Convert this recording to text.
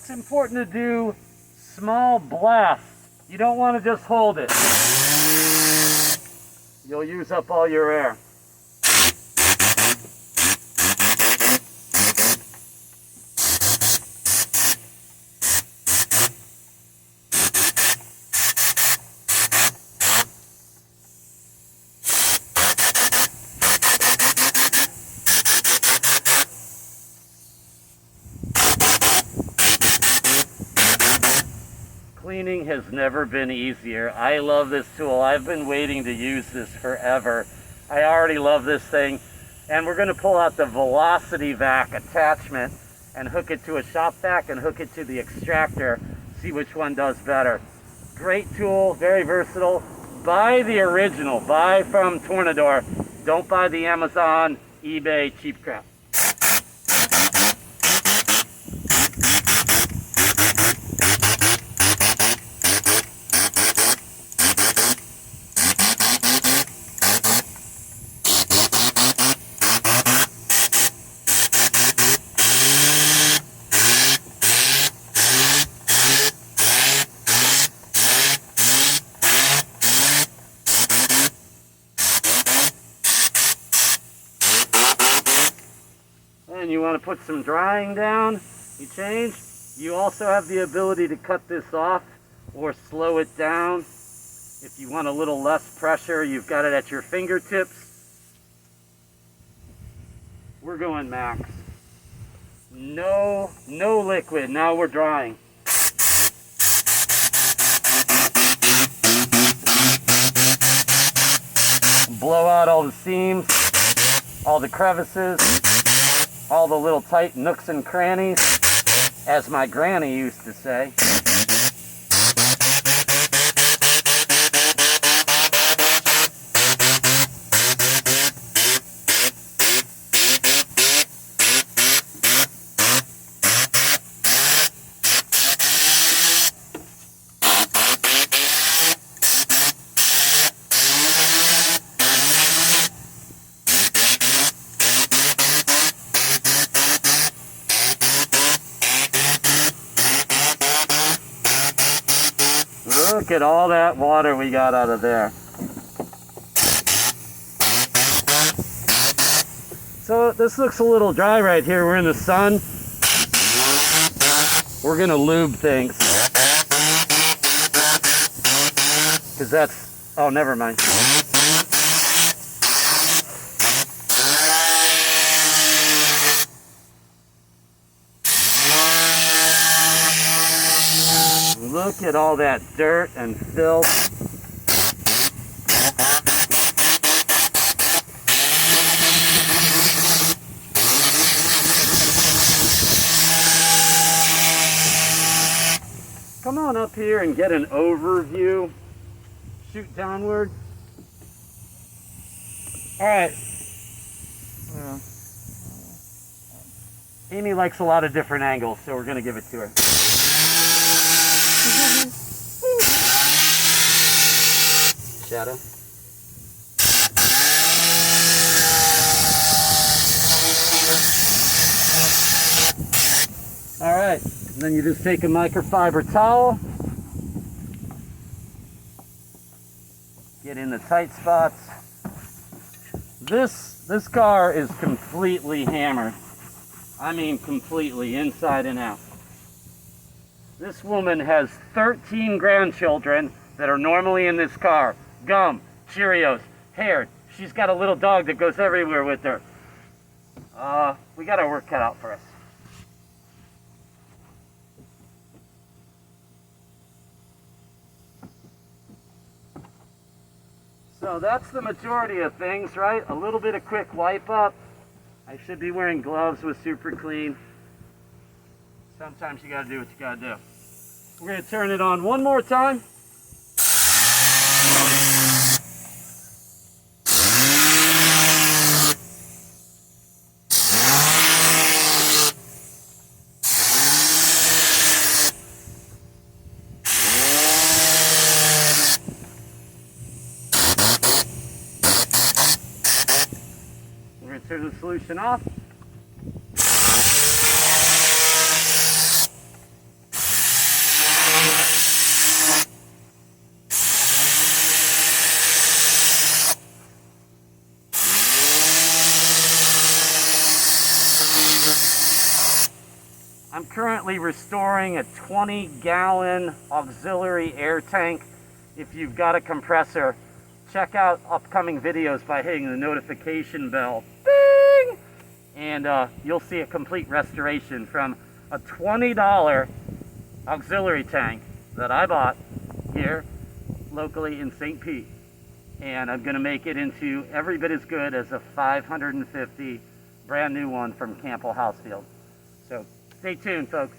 It's important to do small blasts. You don't want to just hold it. You'll use up all your air. Cleaning has never been easier. I love this tool. I've been waiting to use this forever. I already love this thing. And we're going to pull out the velocity vac attachment and hook it to a shop vac and hook it to the extractor. See which one does better. Great tool, very versatile. Buy the original. Buy from Tornador. Don't buy the Amazon, eBay cheap crap. And you want to put some drying down, you change. You also have the ability to cut this off or slow it down. If you want a little less pressure, you've got it at your fingertips. We're going max. No liquid, now we're drying. Blow out all the seams, all the crevices, all the little tight nooks and crannies, as my granny used to say. Look at all that water we got out of there. So this looks a little dry right here. We're in the sun. We're gonna lube things. Cause that's, oh, never mind. Look at all that dirt and filth. Come on up here and get an overview. Shoot downward. All right. Amy likes a lot of different angles, so we're going to give it to her. Shadow. All right, and then you just take a microfiber towel, get in the tight spots. This car is completely hammered. I mean completely, inside and out. This woman has 13 grandchildren that are normally in this car. Gum, Cheerios, hair. She's got a little dog that goes everywhere with her. We got our work cut out for us. So that's the majority of things, right? A little bit of quick wipe up. I should be wearing gloves with Super Clean. Sometimes you gotta do what you gotta do. We're gonna turn it on one more time. We're gonna turn the solution off. I'm currently restoring a 20-gallon auxiliary air tank. If you've got a compressor, check out upcoming videos by hitting the notification bell. Bing! And you'll see a complete restoration from a $20 auxiliary tank that I bought here locally in St. Pete. And I'm going to make it into every bit as good as a 550 brand new one from Campbell Housefield. So stay tuned, folks.